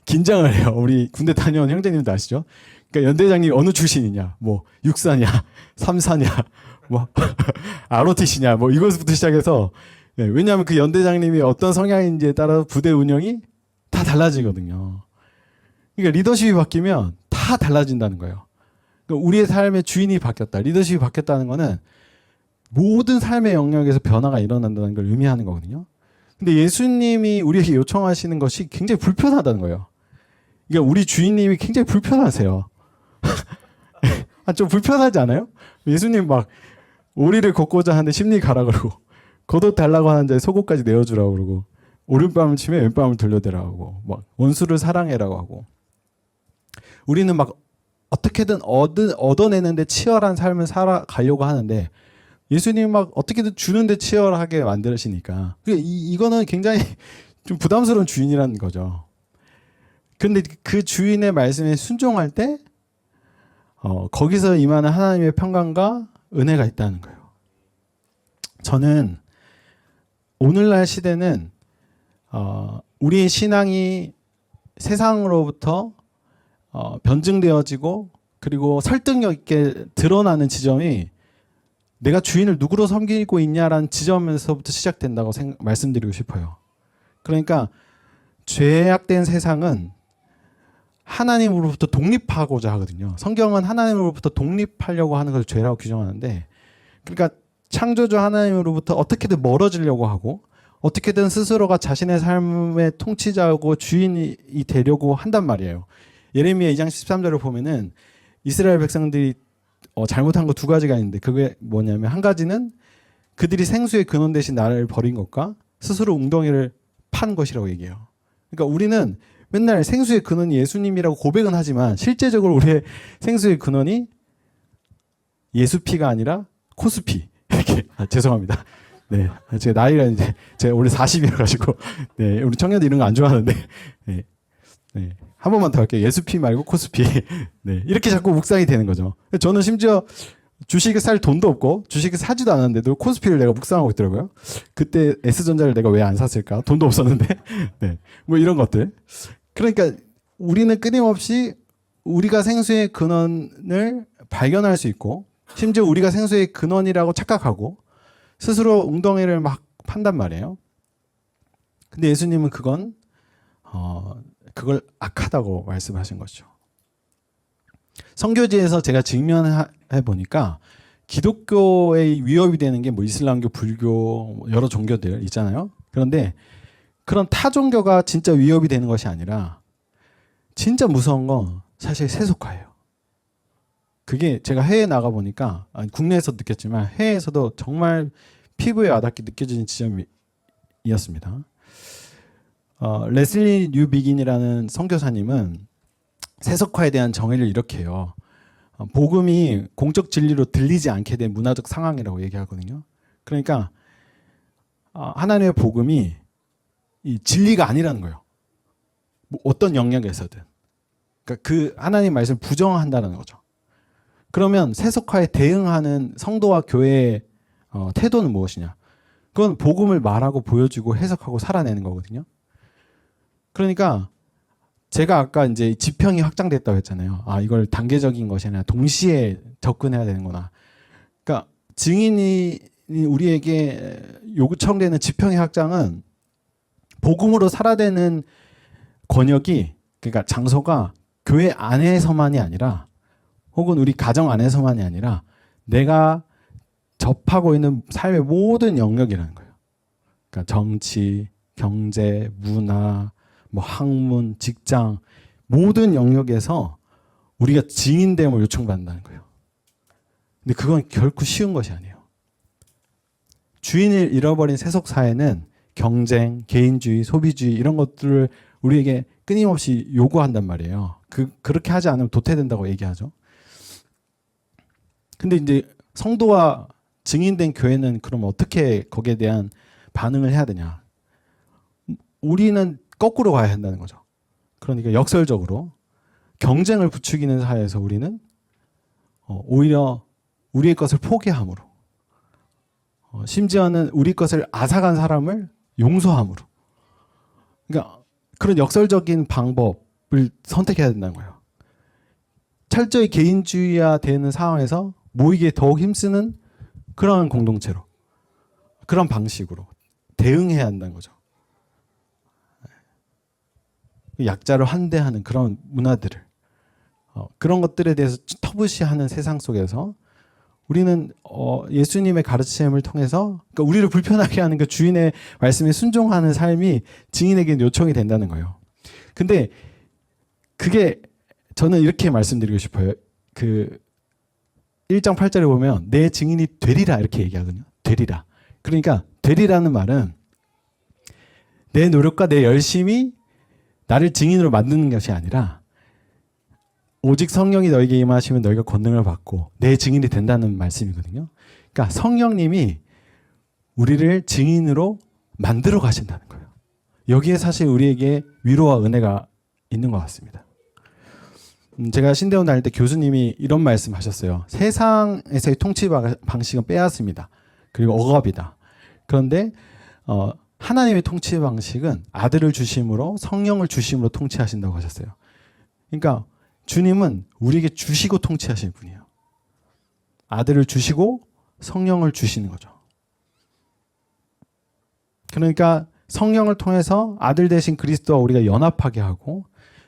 긴장을 해요. 우리 군대 다녀온 형제님도 아시죠? 그러니까 연대장님이 어느 출신이냐, 뭐 육사냐, 삼사냐, 뭐 ROTC냐, 뭐 이것부터 시작해서 왜냐하면 그 연대장님이 어떤 성향인지에 따라 부대 운영이 다 달라지거든요. 그러니까 리더십이 바뀌면 다 달라진다는 거예요. 그러니까 우리의 삶의 주인이 바뀌었다, 리더십이 바뀌었다는 거는 모든 삶의 영역에서 변화가 일어난다는 걸 의미하는 거거든요. 근데 예수님이 우리에게 요청하시는 것이 굉장히 불편하다는 거예요. 그러니까 우리 주인님이 굉장히 불편하세요. 좀 불편하지 않아요? 예수님 막 오리를 걷고자 하는데 심리 가라 그러고 겉옷 달라고 하는 자의 속옷까지 내어주라고 그러고 오른밤을 치면 왼밤을 돌려대라고 하고 막 원수를 사랑해라고 하고 우리는 막 어떻게든 얻어내는데 치열한 삶을 살아가려고 하는데 예수님이 막 어떻게든 주는데 치열하게 만드시니까 이거는 굉장히 좀 부담스러운 주인이라는 거죠. 그런데 그 주인의 말씀에 순종할 때 거기서 임하는 하나님의 평강과 은혜가 있다는 거예요. 저는 오늘날 시대는 우리의 신앙이 세상으로부터 변증되어지고 그리고 설득력 있게 드러나는 지점이 내가 주인을 누구로 섬기고 있냐라는 지점에서부터 시작된다고 말씀드리고 싶어요. 그러니까 죄악된 세상은 하나님으로부터 독립하고자 하거든요. 성경은 하나님으로부터 독립하려고 하는 것을 죄라고 규정하는데 그러니까 창조주 하나님으로부터 어떻게든 멀어지려고 하고 어떻게든 스스로가 자신의 삶의 통치자고 주인이 되려고 한단 말이에요. 예레미야 2장 13절을 보면은 이스라엘 백성들이 잘못한 거 두 가지가 있는데 그게 뭐냐면 한 가지는 그들이 생수의 근원 대신 나를 버린 것과 스스로 웅덩이를 판 것이라고 얘기해요. 그러니까 우리는 맨날 생수의 근원이 예수님이라고 고백은 하지만 실제적으로 우리의 생수의 근원이 예수피가 아니라 코스피 이렇게 죄송합니다. 네, 제가 나이가 이제 제가 올해 40이라 가지고 네, 우리 청년들 이런 거 안 좋아하는데 네, 네. 한 번만 더 할게요. 예수피 말고 코스피. 네, 이렇게 자꾸 묵상이 되는 거죠. 저는 심지어 주식을 살 돈도 없고 주식을 사지도 않았는데도 코스피를 내가 묵상하고 있더라고요. 그때 S전자를 내가 왜 안 샀을까? 돈도 없었는데. 네, 뭐 이런 것들. 그러니까 우리는 끊임없이 우리가 생수의 근원을 발견할 수 있고 심지어 우리가 생수의 근원이라고 착각하고 스스로 웅덩이를 막 판단 말이에요. 근데 예수님은 그걸 악하다고 말씀하신 거죠. 선교지에서 제가 직면해 보니까 기독교의 위협이 되는 게 뭐 이슬람교, 불교, 여러 종교들 있잖아요. 그런데 그런 타 종교가 진짜 위협이 되는 것이 아니라 진짜 무서운 건 사실 세속화예요. 그게 제가 해외에 나가 보니까 국내에서 느꼈지만 해외에서도 정말 피부에 와닿게 느껴지는 지점이었습니다. 레슬리 뉴비긴이라는 선교사님은 세속화에 대한 정의를 이렇게 해요. 복음이 공적 진리로 들리지 않게 된 문화적 상황이라고 얘기하거든요. 그러니까 하나님의 복음이 이 진리가 아니라는 거예요. 뭐 어떤 영역에서든. 그러니까 그 하나님 말씀을 부정한다는 거죠. 그러면 세속화에 대응하는 성도와 교회의 태도는 무엇이냐? 그건 복음을 말하고 보여주고 해석하고 살아내는 거거든요. 그러니까 제가 아까 이제 지평이 확장됐다고 했잖아요. 이걸 단계적인 것이 아니라 동시에 접근해야 되는구나. 그러니까 증인이 우리에게 요청되는 지평의 확장은 복음으로 살아내는 권역이, 그러니까 장소가 교회 안에서만이 아니라 혹은 우리 가정 안에서만이 아니라 내가 접하고 있는 삶의 모든 영역이라는 거예요. 그러니까 정치, 경제, 문화, 뭐 학문, 직장 모든 영역에서 우리가 증인됨을 요청받는다는 거예요. 근데 그건 결코 쉬운 것이 아니에요. 주인을 잃어버린 세속 사회는 경쟁, 개인주의, 소비주의 이런 것들을 우리에게 끊임없이 요구한단 말이에요. 그렇게 하지 않으면 도태된다고 얘기하죠. 근데 이제 성도와 증인된 교회는 그럼 어떻게 거기에 대한 반응을 해야 되냐? 우리는 거꾸로 가야 한다는 거죠. 그러니까 역설적으로 경쟁을 부추기는 사회에서 우리는 오히려 우리의 것을 포기함으로, 심지어는 우리 것을 앗아간 사람을 용서함으로, 그러니까 그런 역설적인 방법을 선택해야 된다는 거예요. 철저히 개인주의화되는 상황에서 모이기에 더욱 힘쓰는 그런 공동체로, 그런 방식으로 대응해야 한다는 거죠. 약자를 환대하는 그런 문화들을, 그런 것들에 대해서 터부시하는 세상 속에서 우리는 예수님의 가르침을 통해서, 그러니까 우리를 불편하게 하는 그 주인의 말씀에 순종하는 삶이 증인에게 요청이 된다는 거예요. 근데 그게 저는 이렇게 말씀드리고 싶어요. 그 1장 8절에 보면 내 증인이 되리라 이렇게 얘기하거든요. 되리라. 그러니까 되리라는 말은 내 노력과 내 열심이 나를 증인으로 만드는 것이 아니라 오직 성령이 너에게 임하시면 너희가 권능을 받고 내 증인이 된다는 말씀이거든요. 그러니까 성령님이 우리를 증인으로 만들어 가신다는 거예요. 여기에 사실 우리에게 위로와 은혜가 있는 것 같습니다. 제가 신대원 다닐 때 교수님이 이런 말씀 하셨어요. 세상에서의 통치 방식은 빼앗습니다. 그리고 억압이다. 그런데 하나님의 통치 방식은 아들을 주심으로 성령을 주심으로 통치하신다고 하셨어요. 그러니까 주님은 우리에게 주시고 통치하시는 분이에요. 아들을 주시고 성령을 주시는 거죠. 그러니까 성령을 통해서 아들 대신 그리스도와 우리가 연합하게 하고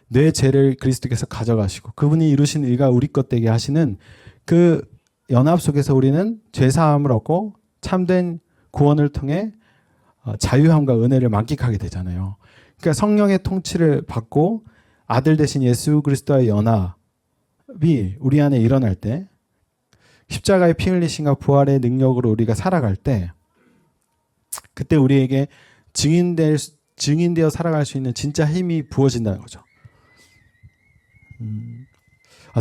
내 죄를 그리스도께서 가져가시고 그분이 이루신 의가 우리 것 되게 하시는 그 연합 속에서 우리는 죄사함을 얻고 참된 구원을 통해 자유함과 은혜를 만끽하게 되잖아요. 그러니까 성령의 통치를 받고 아들 대신 예수 그리스도의 연합이 우리 안에 일어날 때, 십자가의 피 흘리심과 부활의 능력으로 우리가 살아갈 때, 그때 우리에게 증인되어 살아갈 수 있는 진짜 힘이 부어진다는 거죠.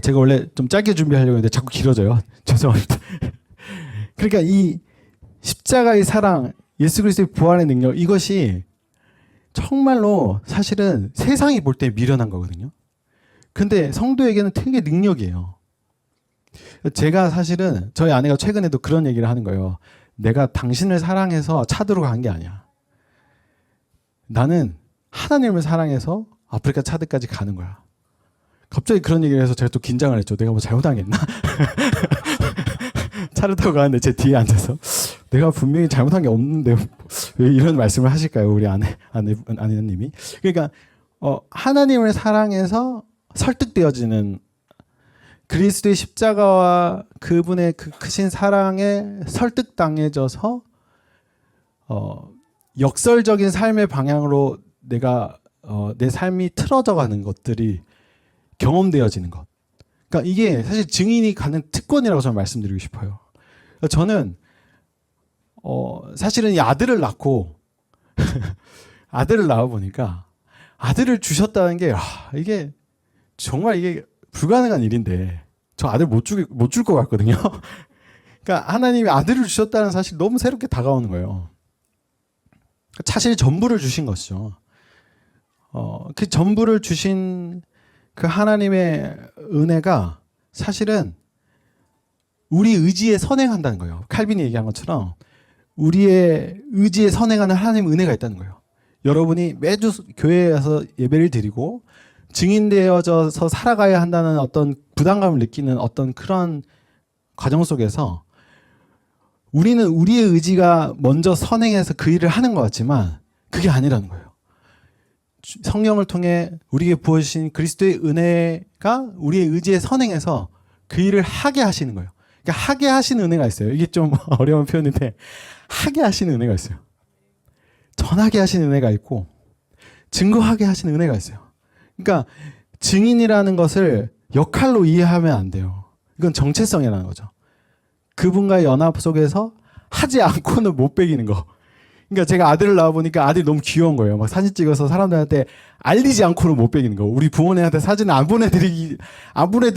제가 원래 좀 짧게 준비하려고 했는데 자꾸 길어져요. 죄송합니다. 그러니까 이 십자가의 사랑, 예수 그리스도의 부활의 능력, 이것이 정말로 사실은 세상이 볼 때 미련한 거거든요. 근데 성도에게는 되게 능력이에요. 제가 사실은 저희 아내가 최근에도 그런 얘기를 하는 거예요. 내가 당신을 사랑해서 차도로 간 게 아니야. 나는 하나님을 사랑해서 아프리카 차드까지 가는 거야. 갑자기 그런 얘기를 해서 제가 또 긴장을 했죠. 내가 뭐 잘못한 게 있나? 차를 타고 가는데 제 뒤에 앉아서 내가 분명히 잘못한 게 없는데 왜 이런 말씀을 하실까요? 우리 아내님이. 그러니까 하나님을 사랑해서 설득되어지는, 그리스도의 십자가와 그분의 그 크신 사랑에 설득당해져서 역설적인 삶의 방향으로 내가 내 삶이 틀어져 가는 것들이 경험되어지는 것. 그러니까 이게 사실 증인이 가는 특권이라고 저는 말씀드리고 싶어요. 저는 사실은 이 아들을 낳고 아들을 낳아 보니까 아들을 주셨다는 게 이게 정말 이게 불가능한 일인데 저 아들 못 줄 것 같거든요. 그러니까 하나님이 아들을 주셨다는 사실 너무 새롭게 다가오는 거예요. 사실 전부를 주신 것이죠. 그 전부를 주신 그 하나님의 은혜가 사실은 우리 의지에 선행한다는 거예요. 칼빈이 얘기한 것처럼 우리의 의지에 선행하는 하나님의 은혜가 있다는 거예요. 여러분이 매주 교회에 와서 예배를 드리고 증인되어져서 살아가야 한다는 어떤 부담감을 느끼는 어떤 그런 과정 속에서 우리는 우리의 의지가 먼저 선행해서 그 일을 하는 것 같지만 그게 아니라는 거예요. 성령을 통해 우리에게 부어주신 그리스도의 은혜가 우리의 의지에 선행해서 그 일을 하게 하시는 거예요. 그러니까 하게 하시는 은혜가 있어요. 이게 좀 어려운 표현인데 하게 하시는 은혜가 있어요. 전하게 하시는 은혜가 있고 증거하게 하시는 은혜가 있어요. 그러니까 증인이라는 것을 역할로 이해하면 안 돼요. 이건 정체성이라는 거죠. 그분과의 연합 속에서 하지 않고는 못 배기는 거. 그러니까 제가 아들을 낳아보니까 아들이 너무 귀여운 거예요. 막 사진 찍어서 사람들한테 알리지 않고는 못 배기는 거. 우리 부모님한테 사진을 안 보내드릴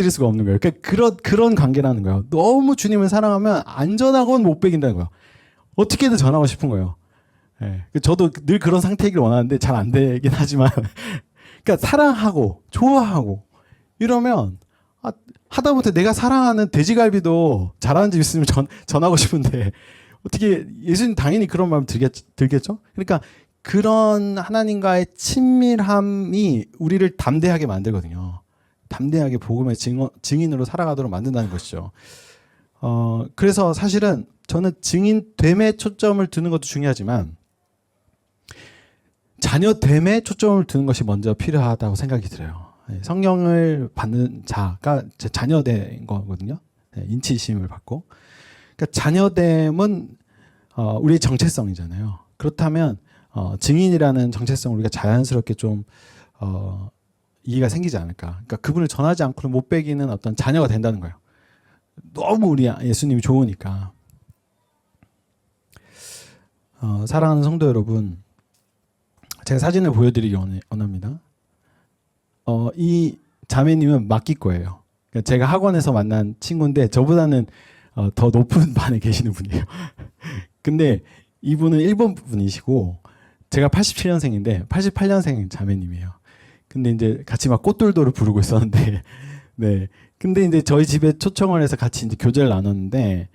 수가 없는 거예요. 그러니까 그런 관계라는 거예요. 너무 주님을 사랑하면 안전하고는 못 배긴다는 거예요. 어떻게든 전하고 싶은 거예요. 예. 저도 늘 그런 상태이길 원하는데 잘 안 되긴 하지만. 그러니까 사랑하고 좋아하고 이러면 하다못해 내가 사랑하는 돼지갈비도 잘하는 집 있으면 전하고 싶은데 어떻게 예수님 당연히 그런 마음 들겠죠? 그러니까 그런 하나님과의 친밀함이 우리를 담대하게 만들거든요. 담대하게 복음의 증인으로 살아가도록 만든다는 것이죠. 그래서 사실은 저는 증인됨에 초점을 두는 것도 중요하지만 자녀됨에 초점을 두는 것이 먼저 필요하다고 생각이 들어요. 성령을 받는 자가 자녀된 거거든요. 인치심을 받고. 그러니까 자녀됨은 우리의 정체성이잖아요. 그렇다면 증인이라는 정체성을 우리가 자연스럽게 좀 이해가 생기지 않을까. 그러니까 그분을 전하지 않고는 못 배기는 어떤 자녀가 된다는 거예요. 너무 우리 예수님이 좋으니까. 사랑하는 성도 여러분, 제가 사진을 보여드리기 원합니다. 이 자매님은 막기과예요. 그러니까 제가 학원에서 만난 친구인데 저보다는 더 높은 반에 계시는 분이에요. 근데 이분은 일본 분이시고 제가 87년생인데 88년생 자매님이에요. 근데 이제 같이 막 꽃돌도를 부르고 있었는데 네. 근데 이제 저희 집에 초청을 해서 같이 이제 교제를 나눴는데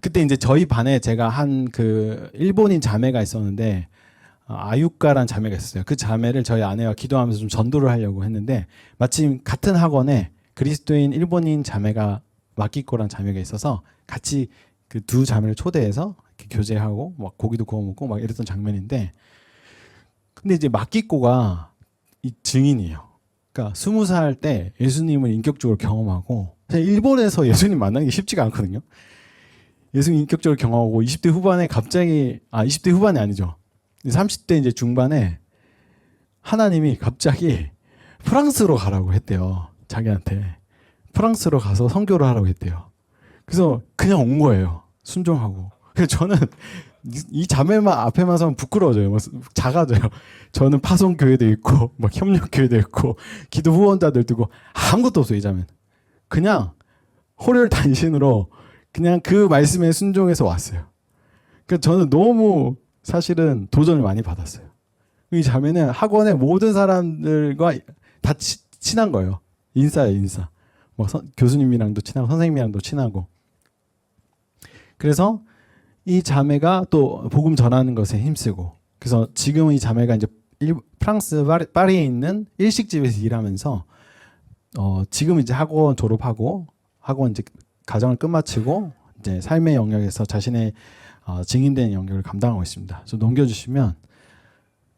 그때 이제 저희 반에 제가 한 그 일본인 자매가 있었는데 아유카라는 자매가 있었어요. 그 자매를 저희 아내와 기도하면서 좀 전도를 하려고 했는데 마침 같은 학원에 그리스도인 일본인 자매가 마키코라는 자매가 있어서 같이 그 두 자매를 초대해서 이렇게 교제하고 막 고기도 구워 먹고 막 이랬던 장면인데 근데 이제 마키코가 이 증인이에요. 그러니까 20살 때 예수님을 인격적으로 경험하고 일본에서 예수님 만나는 게 쉽지가 않거든요. 예수님 인격적으로 경험하고 20대 후반에 갑자기 20대 후반이 아니죠. 30대 이제 중반에 하나님이 갑자기 프랑스로 가라고 했대요. 자기한테. 프랑스로 가서 선교를 하라고 했대요. 그래서 그냥 온 거예요. 순종하고. 그래서 저는 이 자매만 앞에만 서면 부끄러워져요. 막 작아져요. 저는 파송교회도 있고, 막 협력교회도 있고, 기도 후원자들 두고 아무것도 없어요. 이 자매는. 그냥 호렬단신으로 그냥 그 말씀에 순종해서 왔어요. 그래서 저는 너무 사실은 도전을 많이 받았어요. 이 자매는 학원의 모든 사람들과 다 친한 거예요. 인싸예요, 인싸. 뭐 교수님이랑도 친하고 선생님이랑도 친하고. 그래서 이 자매가 또 복음 전하는 것에 힘쓰고. 그래서 지금은 이 자매가 이제 프랑스 파리에 있는 일식집에서 일하면서 지금 이제 학원 졸업하고 학원 이제 과정을 끝마치고 이제 삶의 영역에서 자신의 증인된 영역을 감당하고 있습니다. 좀 넘겨주시면,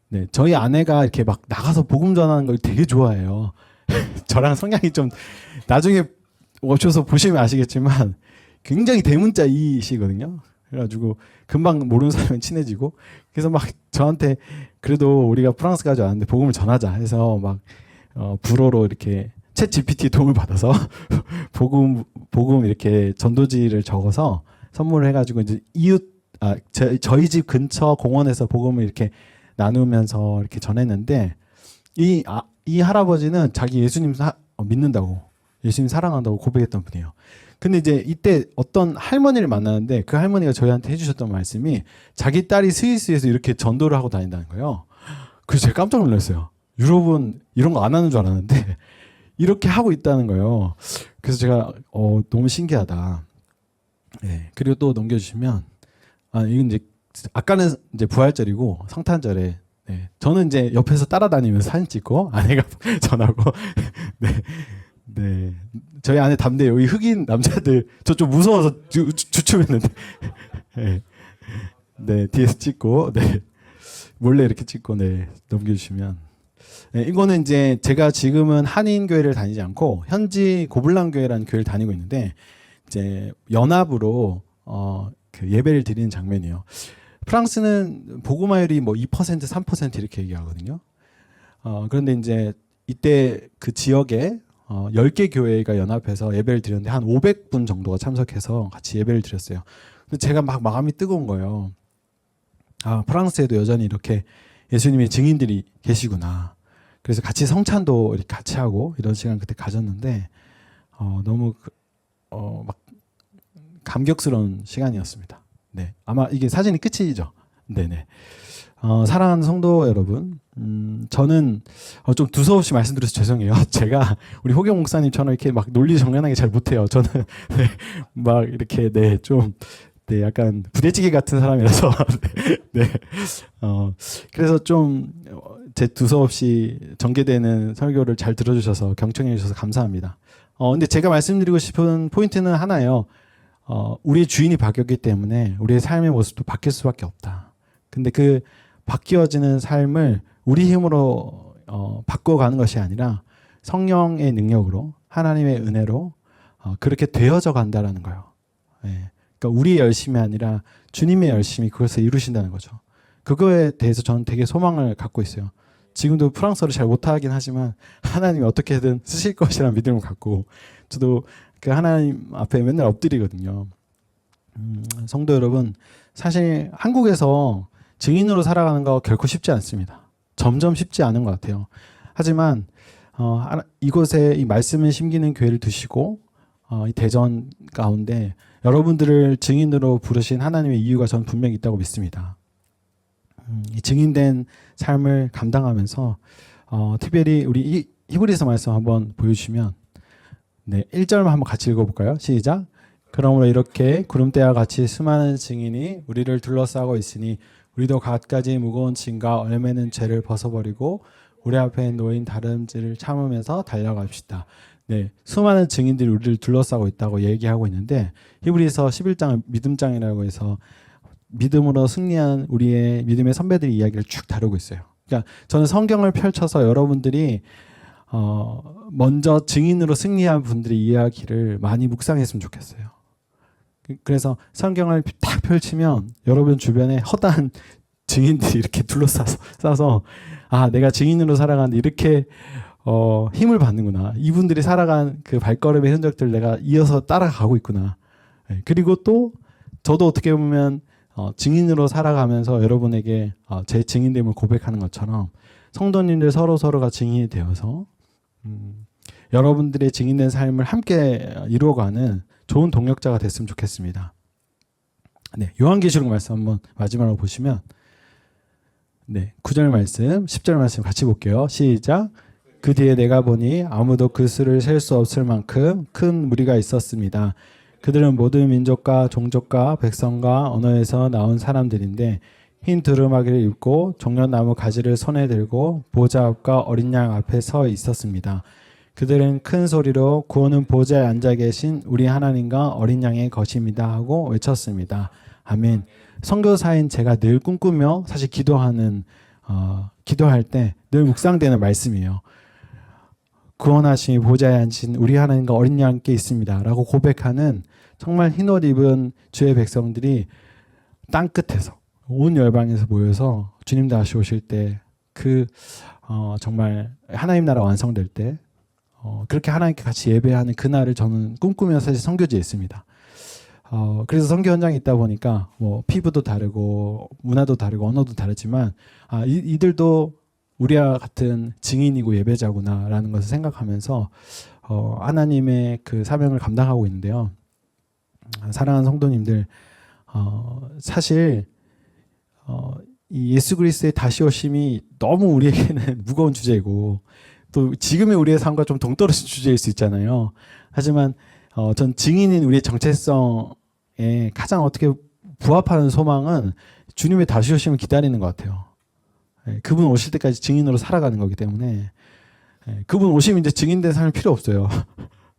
네, 저희 아내가 이렇게 막 나가서 복음 전하는 걸 되게 좋아해요. 저랑 성향이 좀 나중에 오셔서 보시면 아시겠지만 굉장히 대문자 이시거든요. 그래가지고 금방 모르는 사람은 친해지고 그래서 막 저한테 그래도 우리가 프랑스 가지 않았는데 복음을 전하자 해서 막 불어로 이렇게 챗 GPT 도움을 받아서 복음 이렇게 전도지를 적어서 선물을 해가지고 이제 저희 집 근처 공원에서 복음을 이렇게 나누면서 이렇게 전했는데 이 할아버지는 자기 예수님 믿는다고 예수님 사랑한다고 고백했던 분이에요. 근데 이제 이때 어떤 할머니를 만나는데 그 할머니가 저희한테 해주셨던 말씀이 자기 딸이 스위스에서 이렇게 전도를 하고 다닌다는 거예요. 그래서 제가 깜짝 놀랐어요. 유럽은 이런 거 안 하는 줄 알았는데 이렇게 하고 있다는 거예요. 그래서 제가 너무 신기하다. 네, 그리고 또 넘겨주시면 이건 이제 아까는 이제 부활절이고 성탄절에 네, 저는 이제 옆에서 따라다니면서 사진 찍고 아내가 전하고 네, 저희 안에 담대 여기 흑인 남자들 저 좀 무서워서 주춤했는데 네, 뒤에서 찍고 네, 몰래 이렇게 찍고 네, 넘겨주시면 네, 이거는 이제 제가 지금은 한인 교회를 다니지 않고 현지 고블랑 교회라는 교회를 다니고 있는데 이제 연합으로 그 예배를 드리는 장면이에요. 프랑스는 복음화율이 뭐 2%, 3% 이렇게 얘기하거든요. 그런데 이제 이때 그 지역에 10개 교회가 연합해서 예배를 드렸는데 한 500분 정도가 참석해서 같이 예배를 드렸어요. 근데 제가 막 마음이 뜨거운 거예요. 프랑스에도 여전히 이렇게 예수님의 증인들이 계시구나. 그래서 같이 성찬도 이렇게 같이 하고 이런 시간 그때 가졌는데 너무 막 감격스러운 시간이었습니다. 네, 아마 이게 사진이 끝이죠. 네네. 사랑하는 성도 여러분, 저는 좀 두서없이 말씀드려서 죄송해요. 제가 우리 호경 목사님처럼 이렇게 막 논리 정연하게 잘 못해요. 저는 네, 막 이렇게 네, 약간 부대찌개 같은 사람이라서 네, 그래서 좀 제 두서없이 전개되는 설교를 잘 들어주셔서 경청해 주셔서 감사합니다. 근데 제가 말씀드리고 싶은 포인트는 하나예요. 우리의 주인이 바뀌었기 때문에 우리의 삶의 모습도 바뀔 수밖에 없다. 근데 그 바뀌어지는 삶을 우리 힘으로 바꿔가는 것이 아니라 성령의 능력으로 하나님의 은혜로 그렇게 되어져 간다라는 거예요. 예. 그러니까 우리의 열심이 아니라 주님의 열심이 그것을 이루신다는 거죠. 그거에 대해서 저는 되게 소망을 갖고 있어요. 지금도 프랑스어를 잘 못하긴 하지만 하나님이 어떻게든 쓰실 것이라는 믿음을 갖고 저도 그 하나님 앞에 맨날 엎드리거든요. 성도 여러분, 사실 한국에서 증인으로 살아가는 거 결코 쉽지 않습니다. 점점 쉽지 않은 것 같아요. 하지만 이곳에 이 말씀을 심기는 교회를 두시고 이 대전 가운데 여러분들을 증인으로 부르신 하나님의 이유가 저는 분명히 있다고 믿습니다. 이 증인된 삶을 감당하면서 특별히 우리 히브리서 말씀 한번 보여주시면 네, 1절만 한번 같이 읽어볼까요? 시작. 그러므로 이렇게 구름대와 같이 수많은 증인이 우리를 둘러싸고 있으니 우리도 갖가지 무거운 짐과 얼매는 죄를 벗어버리고 우리 앞에 놓인 다름질을 참으면서 달려갑시다. 네, 수많은 증인들이 우리를 둘러싸고 있다고 얘기하고 있는데 히브리서 11장을 믿음장이라고 해서 믿음으로 승리한 우리의 믿음의 선배들의 이야기를 쭉 다루고 있어요. 그러니까 저는 성경을 펼쳐서 여러분들이 먼저 증인으로 승리한 분들의 이야기를 많이 묵상했으면 좋겠어요. 그래서 성경을 딱 펼치면 여러분 주변에 허다한 증인들이 이렇게 둘러싸서 내가 증인으로 살아가는데 이렇게 힘을 받는구나. 이분들이 살아간 그 발걸음의 흔적들 내가 이어서 따라가고 있구나. 그리고 또 저도 어떻게 보면 증인으로 살아가면서 여러분에게 제 증인됨을 고백하는 것처럼 성도님들 서로가 증인이 되어서 여러분들의 증인된 삶을 함께 이루어가는 좋은 동역자가 됐으면 좋겠습니다. 네, 요한계시록 말씀 한번 마지막으로 보시면 네, 9절 말씀, 10절 말씀 같이 볼게요. 시작. 그 뒤에 내가 보니 아무도 그 수를 셀 수 없을 만큼 큰 무리가 있었습니다. 그들은 모든 민족과 종족과 백성과 언어에서 나온 사람들인데 흰 두루마기를 입고 종려나무 가지를 손에 들고 보좌 앞과 어린 양 앞에 서 있었습니다. 그들은 큰 소리로 구원은 보좌에 앉아 계신 우리 하나님과 어린 양의 것입니다 하고 외쳤습니다. 아멘. 선교사인 제가 늘 꿈꾸며 사실 기도할 때 늘 묵상되는 말씀이에요. 구원하심이 보좌에 앉으신 우리 하나님과 어린 양과 함께 있습니다라고 고백하는 정말 흰옷 입은 주의 백성들이 땅 끝에서 온 열방에서 모여서 주님 다시 오실 때 정말 하나님 나라 완성될 때 그렇게 하나님께 같이 예배하는 그날을 저는 꿈꾸면서 사실 선교지에 있습니다. 그래서 선교 현장에 있다 보니까 뭐 피부도 다르고 문화도 다르고 언어도 다르지만 이들도 우리와 같은 증인이고 예배자구나라는 것을 생각하면서 하나님의 그 사명을 감당하고 있는데요. 사랑하는 성도님들, 사실 이 예수 그리스도의 다시 오심이 너무 우리에게는 무거운 주제이고 또 지금의 우리의 삶과 좀 동떨어진 주제일 수 있잖아요. 하지만 전 증인인 우리의 정체성에 가장 어떻게 부합하는 소망은 주님의 다시 오심을 기다리는 것 같아요. 그분 오실 때까지 증인으로 살아가는 거기 때문에 그분 오시면 이제 증인된 삶이 필요 없어요.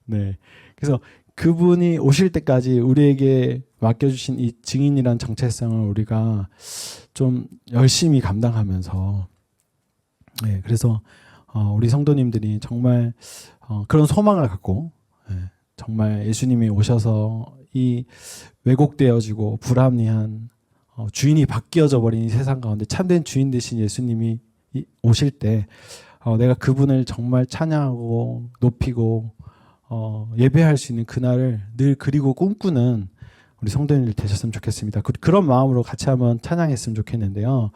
네, 그래서 그분이 오실 때까지 우리에게 맡겨주신 이 증인이란 정체성을 우리가 좀 열심히 감당하면서 그래서 우리 성도님들이 정말 그런 소망을 갖고 정말 예수님이 오셔서 이 왜곡되어지고 불합리한 주인이 바뀌어져 버린 이 세상 가운데 참된 주인 되신 예수님이 오실 때 내가 그분을 정말 찬양하고 높이고 예배할 수 있는 그날을 늘 그리고 꿈꾸는 우리 성도님들 되셨으면 좋겠습니다. 그런 마음으로 같이 한번 찬양했으면 좋겠는데요.